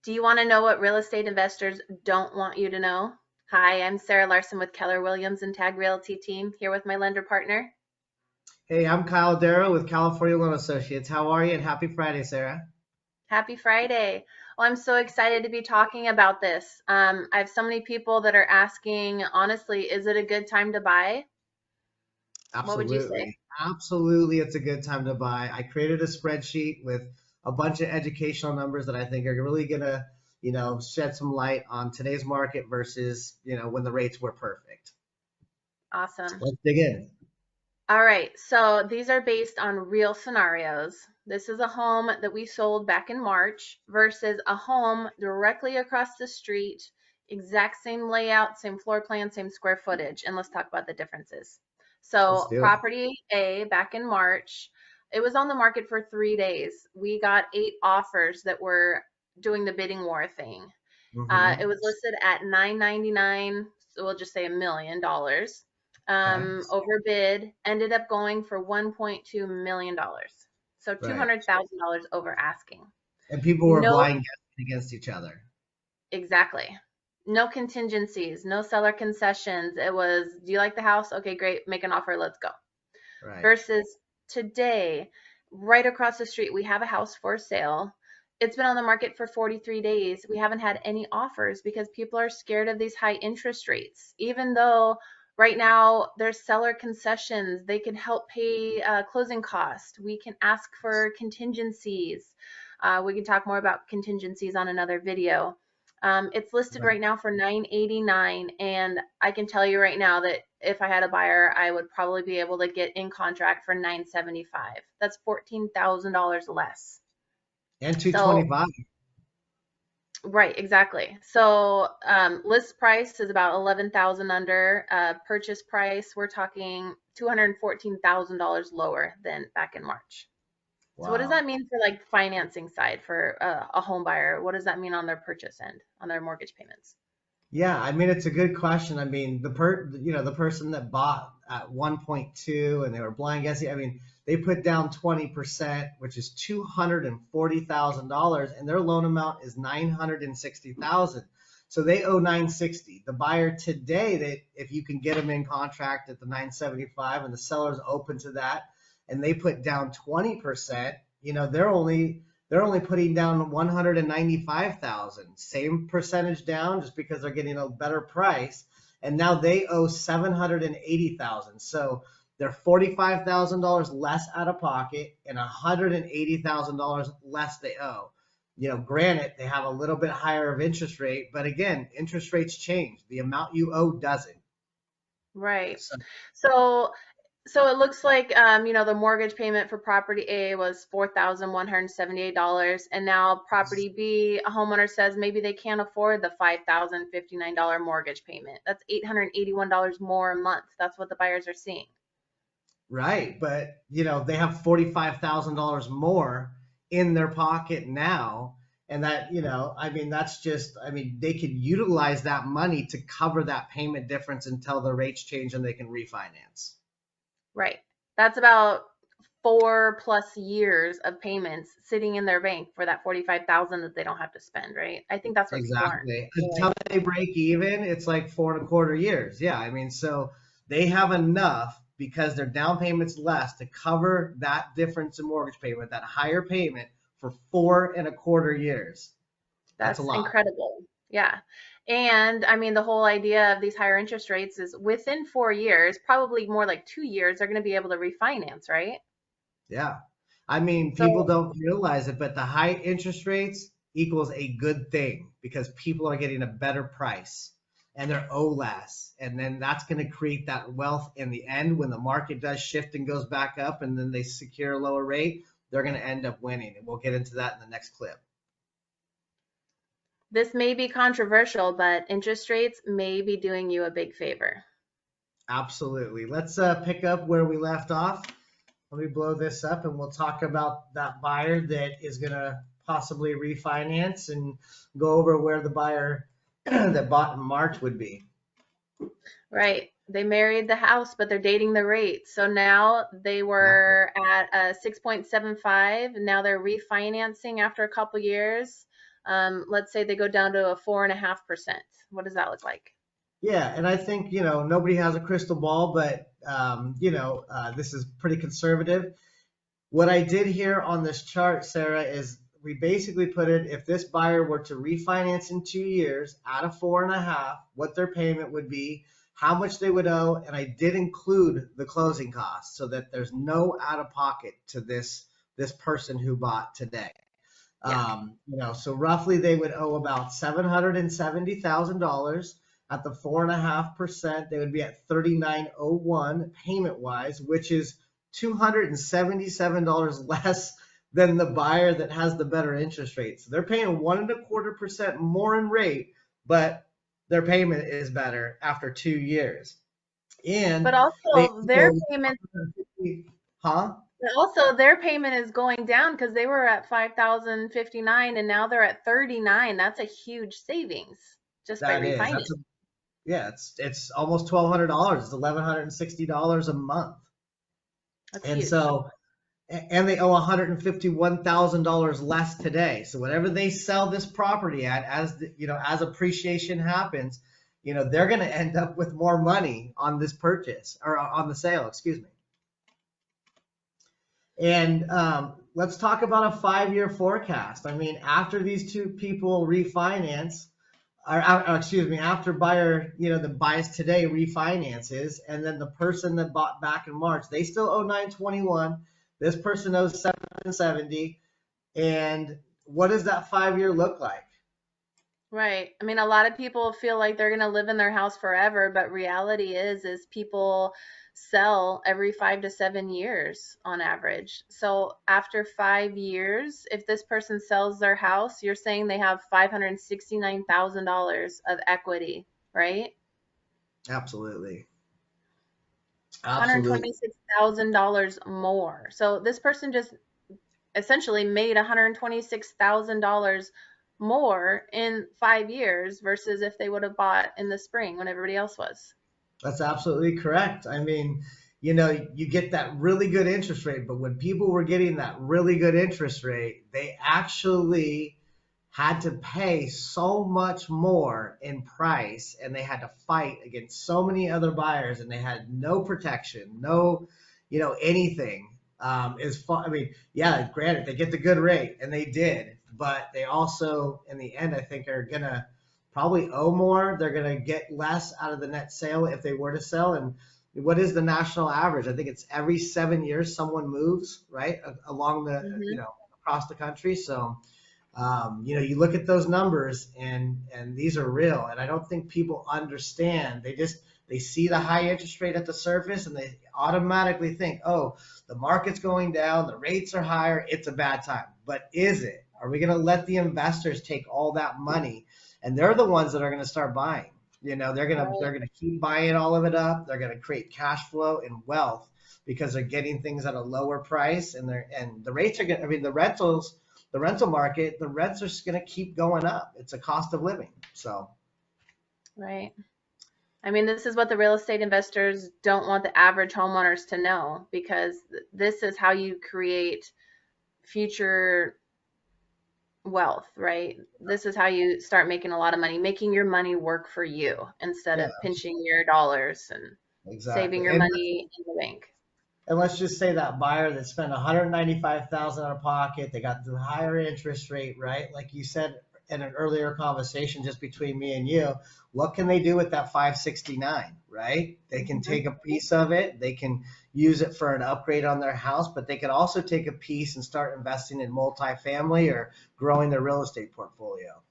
Do you want to know what real estate investors don't want you to know? Hi, I'm Sara Larsen with Keller Williams and Tag Realty team, here with my lender partner. Hey, I'm Kyle Darrow with California Loan Associates. How are you? And happy Friday, Sarah. Happy Friday. Well, I'm so excited to be talking about this. I have so many people that are asking, honestly, is it a good time to buy? What would you say? Absolutely. Absolutely, it's a good time to buy. I created a spreadsheet with a bunch of educational numbers that I think are really gonna, shed some light on today's market versus, when the rates were perfect. Awesome. Let's dig in. All right, so these are based on real scenarios. This is a home that we sold back in March versus a home directly across the street, exact same layout, same floor plan, same square footage. And let's talk about the differences. Let's So, do it. property A back in March, it was on the market for 3 days. We got 8 offers that were doing the bidding war thing. It Mm-hmm. was listed at 999, so we'll just say $1 million. Okay. Overbid, ended up going for $1.2 million. So Right. $200,000 over asking. And people were No, blind guessing against each other. exactly. No contingencies, no seller concessions. It was, do you like the house? Okay, great. Make an offer. Let's go. Right. Versus today, right across the street, we have a house for sale. It's been on the market for 43 days. We haven't had any offers because people are scared of these high interest rates. Even though right now there's seller concessions, they can help pay closing costs. We can ask for contingencies. We can talk more about contingencies on another video. It's listed Right. right now for 989, and I can tell you right now that if I had a buyer, I would probably be able to get in contract for 975. That's $14,000 less. And So, 225. right, exactly. So, list price is about 11,000 under. Purchase price, we're talking $214,000 lower than back in March. So, what does Wow. that mean for like financing side for a home buyer? What does that mean on their purchase end, on their mortgage payments? Yeah, I mean it's a good question. I mean the person that bought at 1.2 and they were blind guessing. I mean they put down 20%, which is $240,000, and their loan amount is 960,000. So they owe 960. The buyer today, that if you can get them in contract at the 975, and the seller's open to that, and they put down 20%, they're only putting down 195,000, same percentage down just because they're getting a better price. And now they owe 780,000. So they're $45,000 less out of pocket and $180,000 less they owe. Granted, they have a little bit higher of interest rate, but again, interest rates change. The amount you owe doesn't. Right. So, So So it looks like, the mortgage payment for property A was $4,178, and now property B, a homeowner says maybe they can't afford the $5,059 mortgage payment. That's $881 more a month. That's what the buyers are seeing. right, but they have $45,000 more in their pocket now, and that I mean that's just I mean they could utilize that money to cover that payment difference until the rates change and they can refinance. Right. That's about 4+ years of payments sitting in their bank for that 45,000 that they don't have to spend, right? I think that's what people aren't Exactly. Until realizing. they break even, it's like 4.25 years. Yeah, I mean, so they have enough because their down payment's less to cover that difference in mortgage payment, that higher payment for 4.25 years. That's a That's lot. incredible. Yeah. And I mean, the whole idea of these higher interest rates is within 4 years, probably more like 2 years, they're going to be able to refinance, right? Yeah. I mean, people So, don't realize it, but the high interest rates equals a good thing because people are getting a better price and they're owe less. And then that's going to create that wealth in the end when the market does shift and goes back up and then they secure a lower rate, they're going to end up winning. And we'll get into that in the next clip. this may be controversial, but interest rates may be doing you a big favor. Absolutely. Let's pick up where we left off. Let me blow this up and we'll talk about that buyer that is going to possibly refinance and go over where the buyer that bought in March would be. Right. They married the house, but they're dating the rate. So now they Exactly. were at a 6.75. Now they're refinancing after a couple years. Let's say they go down to a 4.5%. What does that look like? Yeah, and I think, nobody has a crystal ball, but this is pretty conservative. What I did here on this chart, Sarah, is we basically put it, if this buyer were to refinance in 2 years at a 4.5, what their payment would be, how much they would owe, and I did include the closing costs so that there's no out of pocket to this person who bought today. Yeah. So roughly they would owe about $770,000 at the 4.5%. They would be at 3901 payment wise, which is $277 less than the buyer that has the better interest rate. So they're paying 1.25% more in rate, but their payment is better after 2 years. But And they also their owe payment 150, huh? also their payment is going down because they were at 5,059 and now they're at 39. That's a huge savings just by That is. refinancing. Yeah, it's almost $1,200. It's $1,160 a month. That's And huge. so, and they owe $151,000 less today. So whatever they sell this property at, as appreciation happens, they're going to end up with more money on this purchase or on the sale, excuse me. And let's talk about a 5-year forecast. I mean, after these two people refinance, or excuse me, after buyer, that buys today refinances, and then the person that bought back in March, they still owe 921. This person owes 770. And what does that 5-year look like? Right. I mean, a lot of people feel like they're going to live in their house forever, but reality is people sell every 5 to 7 years on average. So after 5 years, if this person sells their house, you're saying they have $569,000 of equity, right? Absolutely. Absolutely. $126,000 more. So this person just essentially made $126,000 more in 5 years versus if they would have bought in the spring when everybody else was. That's absolutely correct. I mean, you get that really good interest rate, but when people were getting that really good interest rate, they actually had to pay so much more in price, and they had to fight against so many other buyers, and they had no protection, no, anything. I mean, yeah, granted, they get the good rate, and they did, but they also, in the end, I think are gonna probably owe more. They're gonna get less out of the net sale if they were to sell. And what is the national average? I think it's every 7 years someone moves, right, along Hmm. across the country. So you look at those numbers, and these are real. And I don't think people understand. They see the high interest rate at the surface, and they automatically think, oh, the market's going down, the rates are higher, it's a bad time. But is it? Are we going to let the investors take all that money? And they're the ones that are going to start buying. They're Right. gonna keep buying all of it up. They're going to create cash flow and wealth because they're getting things at a lower price, and the rates are going. I mean, the rental market, the rents are just going to keep going up. It's a cost of living. So Right. I mean, this is what the real estate investors don't want the average homeowners to know because this is how you create future wealth, right? This is how you start making a lot of money, making your money work for you instead yeah, of pinching your dollars and saving exactly. your money in the bank. And let's just say that buyer that spent 195,000 out of pocket, they got the higher interest rate, right? Like you said in an earlier conversation just between me and you, what can they do with that 569, right? They can Mhm. take a piece of it, they can use it for an upgrade on their house, but they can also take a piece and start investing in multifamily or growing their real estate portfolio.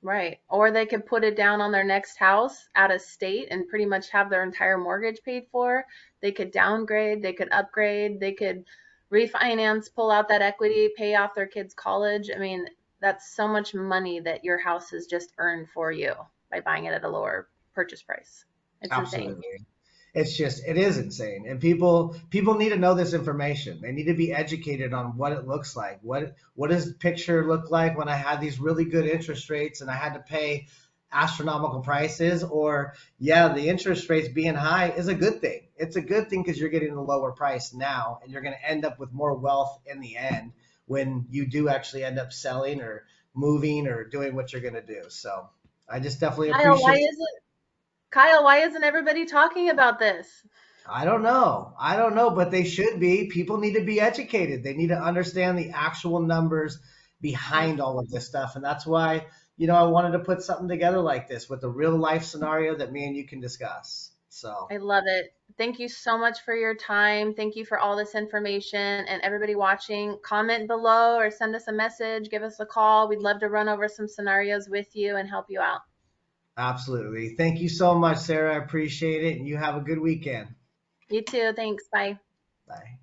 Right. Or they could put it down on their next house out of state and pretty much have their entire mortgage paid for. They could downgrade, they could upgrade, they could refinance, pull out that equity, pay off their kids' college. I mean, that's so much money that your house has just earned for you by buying it at a lower purchase price. It's insane. Absolutely. It is insane. And people need to know this information. They need to be educated on what it looks like. What does the picture look like when I had these really good interest rates and I had to pay astronomical prices, or yeah, the interest rates being high is a good thing. It's a good thing because you're getting a lower price now, and you're going to end up with more wealth in the end when you do actually end up selling or moving or doing what you're going to do. So I just definitely Kyle, why appreciate. isn't Kyle, why isn't everybody talking about this? I don't know. I don't know, but they should be. People need to be educated. They need to understand the actual numbers behind all of this stuff. And that's why, I wanted to put something together like this with a real life scenario that me and you can discuss. So I love it. Thank you so much for your time. Thank you for all this information. And everybody watching, comment below or send us a message, give us a call. We'd love to run over some scenarios with you and help you out. absolutely. Thank you so much, Sarah. I appreciate it. And you have a good weekend. You too. Thanks. Bye. Bye.